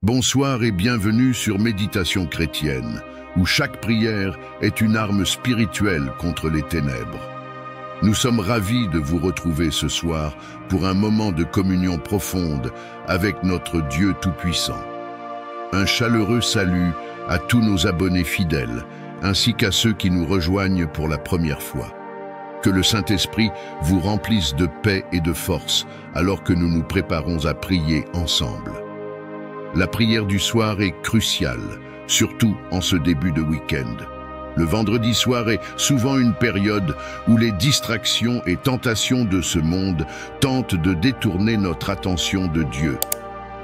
Bonsoir et bienvenue sur Méditation chrétienne, où chaque prière est une arme spirituelle contre les ténèbres. Nous sommes ravis de vous retrouver ce soir pour un moment de communion profonde avec notre Dieu Tout-Puissant. Un chaleureux salut à tous nos abonnés fidèles, ainsi qu'à ceux qui nous rejoignent pour la première fois. Que le Saint-Esprit vous remplisse de paix et de force alors que nous nous préparons à prier ensemble. La prière du soir est cruciale, surtout en ce début de week-end. Le vendredi soir est souvent une période où les distractions et tentations de ce monde tentent de détourner notre attention de Dieu.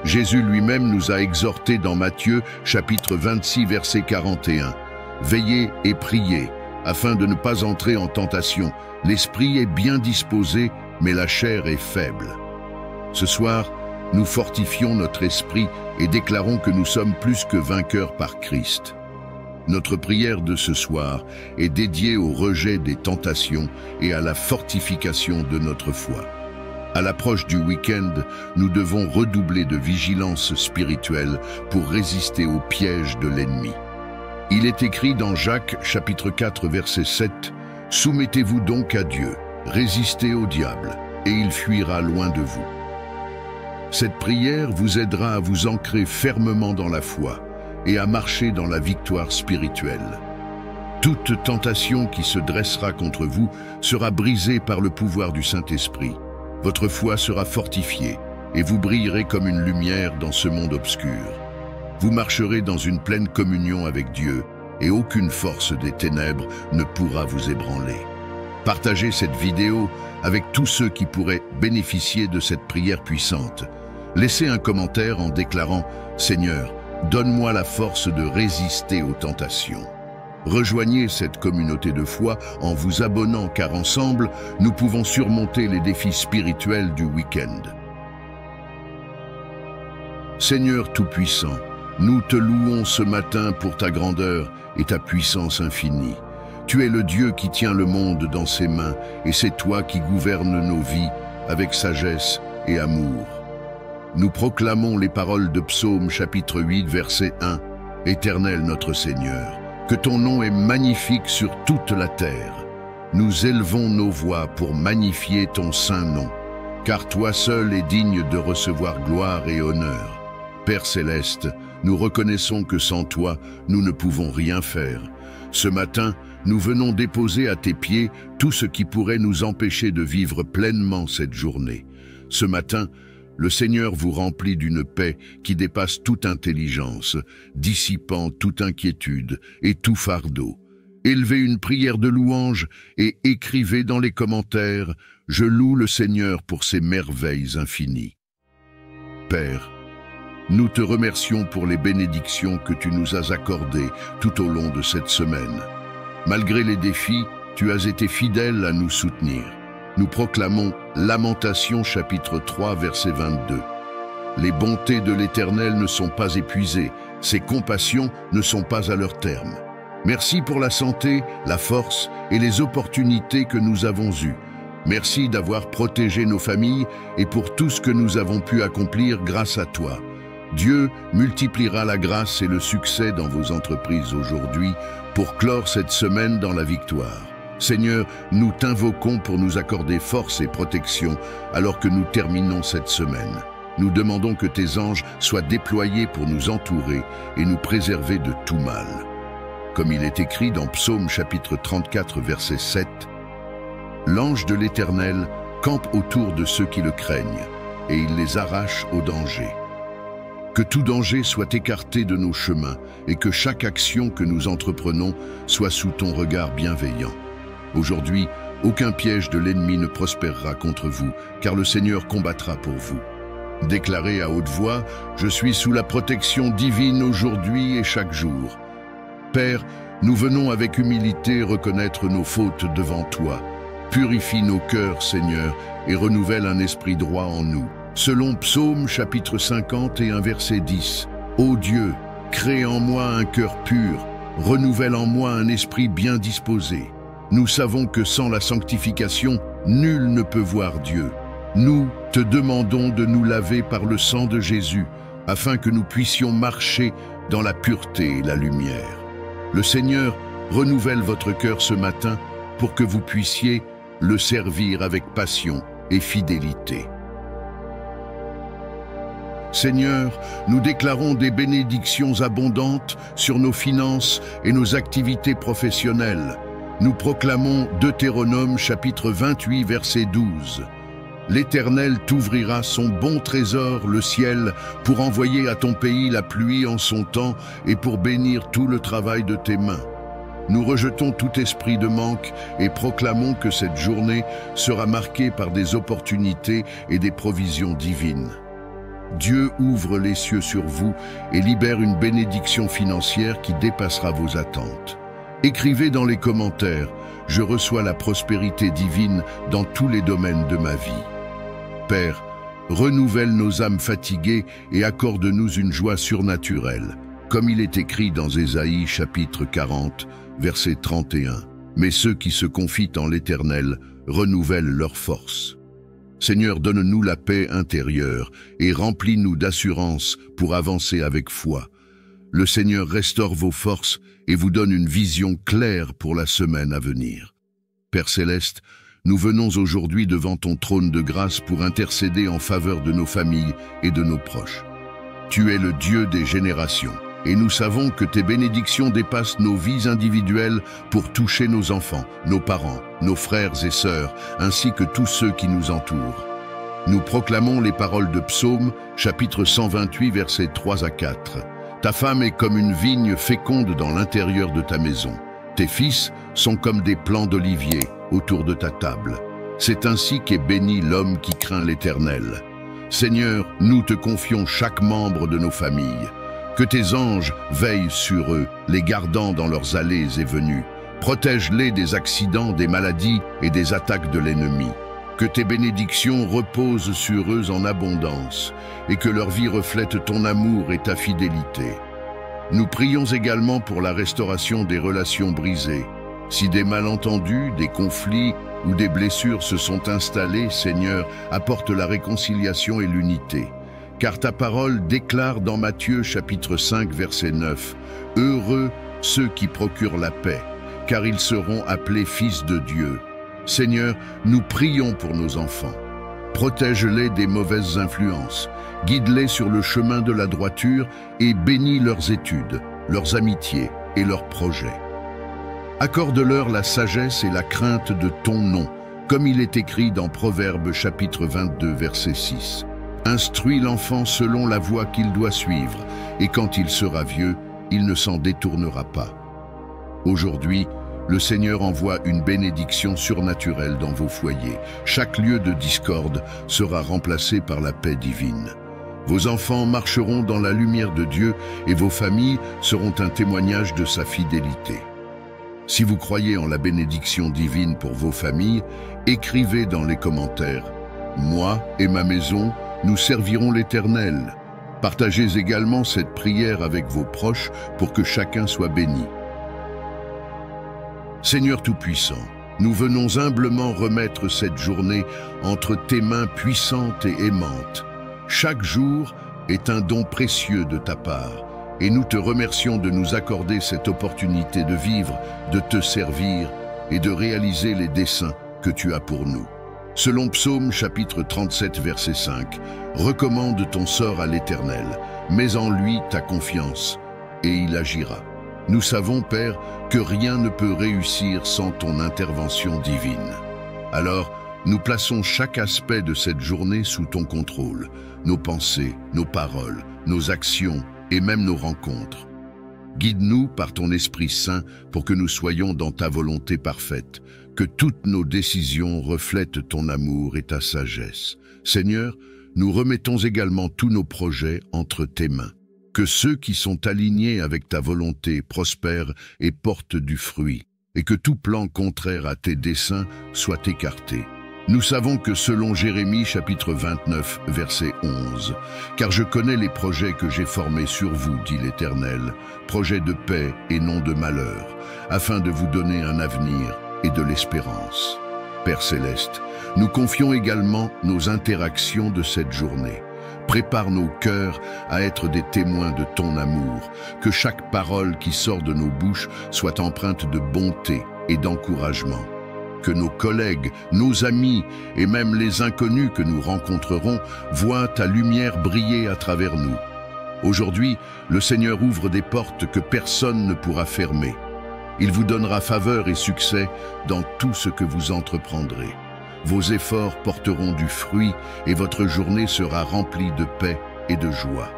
Jésus lui-même nous a exhortés dans Matthieu, chapitre 26, verset 41. « Veillez et priez, afin de ne pas entrer en tentation. L'esprit est bien disposé, mais la chair est faible. » Ce soir, nous fortifions notre esprit et déclarons que nous sommes plus que vainqueurs par Christ. Notre prière de ce soir est dédiée au rejet des tentations et à la fortification de notre foi. À l'approche du week-end, nous devons redoubler de vigilance spirituelle pour résister aux pièges de l'ennemi. Il est écrit dans Jacques, chapitre 4, verset 7, « Soumettez-vous donc à Dieu, résistez au diable, et il fuira loin de vous. » Cette prière vous aidera à vous ancrer fermement dans la foi et à marcher dans la victoire spirituelle. Toute tentation qui se dressera contre vous sera brisée par le pouvoir du Saint-Esprit. Votre foi sera fortifiée et vous brillerez comme une lumière dans ce monde obscur. Vous marcherez dans une pleine communion avec Dieu et aucune force des ténèbres ne pourra vous ébranler. Partagez cette vidéo avec tous ceux qui pourraient bénéficier de cette prière puissante. Laissez un commentaire en déclarant « Seigneur, donne-moi la force de résister aux tentations ». Rejoignez cette communauté de foi en vous abonnant car ensemble, nous pouvons surmonter les défis spirituels du week-end. Seigneur Tout-Puissant, nous te louons ce matin pour ta grandeur et ta puissance infinie. Tu es le Dieu qui tient le monde dans ses mains et c'est toi qui gouvernes nos vies avec sagesse et amour. Nous proclamons les paroles de Psaume chapitre 8 verset 1. « Éternel notre Seigneur, que ton nom est magnifique sur toute la terre. Nous élevons nos voix pour magnifier ton saint nom, car toi seul es digne de recevoir gloire et honneur. Père céleste, nous reconnaissons que sans toi, nous ne pouvons rien faire. Ce matin, nous venons déposer à tes pieds tout ce qui pourrait nous empêcher de vivre pleinement cette journée. Ce matin, le Seigneur vous remplit d'une paix qui dépasse toute intelligence, dissipant toute inquiétude et tout fardeau. Élevez une prière de louange et écrivez dans les commentaires « Je loue le Seigneur pour ses merveilles infinies ». Père, nous te remercions pour les bénédictions que tu nous as accordées tout au long de cette semaine. Malgré les défis, tu as été fidèle à nous soutenir. Nous proclamons Lamentation chapitre 3 verset 22. Les bontés de l'Éternel ne sont pas épuisées, ses compassions ne sont pas à leur terme. Merci pour la santé, la force et les opportunités que nous avons eues. Merci d'avoir protégé nos familles et pour tout ce que nous avons pu accomplir grâce à toi. Dieu multipliera la grâce et le succès dans vos entreprises aujourd'hui pour clore cette semaine dans la victoire. Seigneur, nous t'invoquons pour nous accorder force et protection alors que nous terminons cette semaine. Nous demandons que tes anges soient déployés pour nous entourer et nous préserver de tout mal. Comme il est écrit dans Psaume chapitre 34 verset 7, « L'ange de l'Éternel campe autour de ceux qui le craignent et il les arrache au danger. » Que tout danger soit écarté de nos chemins et que chaque action que nous entreprenons soit sous ton regard bienveillant. Aujourd'hui, aucun piège de l'ennemi ne prospérera contre vous, car le Seigneur combattra pour vous. Déclarez à haute voix, « Je suis sous la protection divine aujourd'hui et chaque jour. » Père, nous venons avec humilité reconnaître nos fautes devant toi. Purifie nos cœurs, Seigneur, et renouvelle un esprit droit en nous. Selon Psaume chapitre 51 verset 10, « Ô Dieu, crée en moi un cœur pur, renouvelle en moi un esprit bien disposé. » Nous savons que sans la sanctification, nul ne peut voir Dieu. Nous te demandons de nous laver par le sang de Jésus, afin que nous puissions marcher dans la pureté et la lumière. Le Seigneur renouvelle votre cœur ce matin pour que vous puissiez le servir avec passion et fidélité. Seigneur, nous déclarons des bénédictions abondantes sur nos finances et nos activités professionnelles. Nous proclamons Deutéronome chapitre 28 verset 12. L'Éternel t'ouvrira son bon trésor, le ciel, pour envoyer à ton pays la pluie en son temps et pour bénir tout le travail de tes mains. Nous rejetons tout esprit de manque et proclamons que cette journée sera marquée par des opportunités et des provisions divines. Dieu ouvre les cieux sur vous et libère une bénédiction financière qui dépassera vos attentes. Écrivez dans les commentaires « Je reçois la prospérité divine dans tous les domaines de ma vie ». Père, renouvelle nos âmes fatiguées et accorde-nous une joie surnaturelle, comme il est écrit dans Ésaïe chapitre 40, verset 31. Mais ceux qui se confient en l'Éternel renouvellent leur force. Seigneur, donne-nous la paix intérieure et remplis-nous d'assurance pour avancer avec foi. Le Seigneur restaure vos forces et vous donne une vision claire pour la semaine à venir. Père Céleste, nous venons aujourd'hui devant ton trône de grâce pour intercéder en faveur de nos familles et de nos proches. Tu es le Dieu des générations et nous savons que tes bénédictions dépassent nos vies individuelles pour toucher nos enfants, nos parents, nos frères et sœurs, ainsi que tous ceux qui nous entourent. Nous proclamons les paroles de Psaume, chapitre 128, versets 3 à 4. Ta femme est comme une vigne féconde dans l'intérieur de ta maison. Tes fils sont comme des plants d'olivier autour de ta table. C'est ainsi qu'est béni l'homme qui craint l'Éternel. Seigneur, nous te confions chaque membre de nos familles. Que tes anges veillent sur eux, les gardant dans leurs allées et venues. Protège-les des accidents, des maladies et des attaques de l'ennemi. Que tes bénédictions reposent sur eux en abondance et que leur vie reflète ton amour et ta fidélité. Nous prions également pour la restauration des relations brisées. Si des malentendus, des conflits ou des blessures se sont installés, Seigneur, apporte la réconciliation et l'unité. Car ta parole déclare dans Matthieu chapitre 5 verset 9 « Heureux ceux qui procurent la paix, car ils seront appelés fils de Dieu. » Seigneur, nous prions pour nos enfants. Protège-les des mauvaises influences, guide-les sur le chemin de la droiture et bénis leurs études, leurs amitiés et leurs projets. Accorde-leur la sagesse et la crainte de ton nom, comme il est écrit dans Proverbes chapitre 22 verset 6. Instruis l'enfant selon la voie qu'il doit suivre, et quand il sera vieux, il ne s'en détournera pas. Aujourd'hui, le Seigneur envoie une bénédiction surnaturelle dans vos foyers. Chaque lieu de discorde sera remplacé par la paix divine. Vos enfants marcheront dans la lumière de Dieu et vos familles seront un témoignage de sa fidélité. Si vous croyez en la bénédiction divine pour vos familles, écrivez dans les commentaires « Moi et ma maison, nous servirons l'Éternel ». Partagez également cette prière avec vos proches pour que chacun soit béni. Seigneur Tout-Puissant, nous venons humblement remettre cette journée entre tes mains puissantes et aimantes. Chaque jour est un don précieux de ta part, et nous te remercions de nous accorder cette opportunité de vivre, de te servir et de réaliser les desseins que tu as pour nous. Selon Psaume chapitre 37 verset 5, recommande ton sort à l'Éternel, mets en lui ta confiance, et il agira. Nous savons, Père, que rien ne peut réussir sans ton intervention divine. Alors, nous plaçons chaque aspect de cette journée sous ton contrôle, nos pensées, nos paroles, nos actions et même nos rencontres. Guide-nous par ton Esprit Saint pour que nous soyons dans ta volonté parfaite, que toutes nos décisions reflètent ton amour et ta sagesse. Seigneur, nous remettons également tous nos projets entre tes mains. Que ceux qui sont alignés avec ta volonté prospèrent et portent du fruit, et que tout plan contraire à tes desseins soit écarté. Nous savons que selon Jérémie chapitre 29, verset 11, « Car je connais les projets que j'ai formés sur vous, dit l'Éternel, projets de paix et non de malheur, afin de vous donner un avenir et de l'espérance. » Père Céleste, nous confions également nos interactions de cette journée. Prépare nos cœurs à être des témoins de ton amour, que chaque parole qui sort de nos bouches soit empreinte de bonté et d'encouragement. Que nos collègues, nos amis et même les inconnus que nous rencontrerons voient ta lumière briller à travers nous. Aujourd'hui, le Seigneur ouvre des portes que personne ne pourra fermer. Il vous donnera faveur et succès dans tout ce que vous entreprendrez. Vos efforts porteront du fruit et votre journée sera remplie de paix et de joie.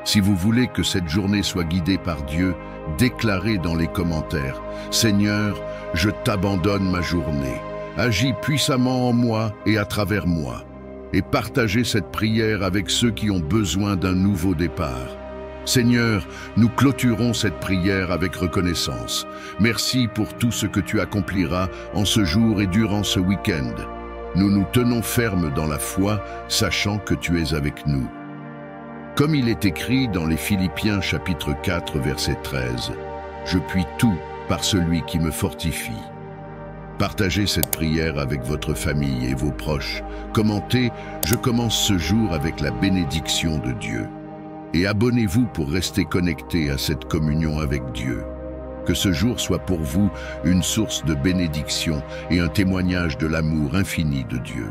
Si vous voulez que cette journée soit guidée par Dieu, déclarez dans les commentaires « Seigneur, je t'abandonne ma journée. Agis puissamment en moi et à travers moi. » Et partagez cette prière avec ceux qui ont besoin d'un nouveau départ. Seigneur, nous clôturons cette prière avec reconnaissance. Merci pour tout ce que tu accompliras en ce jour et durant ce week-end. Nous nous tenons fermes dans la foi, sachant que tu es avec nous. Comme il est écrit dans les Philippiens chapitre 4 verset 13, « Je puis tout par celui qui me fortifie ». Partagez cette prière avec votre famille et vos proches. Commentez « Je commence ce jour avec la bénédiction de Dieu ». Et abonnez-vous pour rester connecté à cette communion avec Dieu. Que ce jour soit pour vous une source de bénédiction et un témoignage de l'amour infini de Dieu.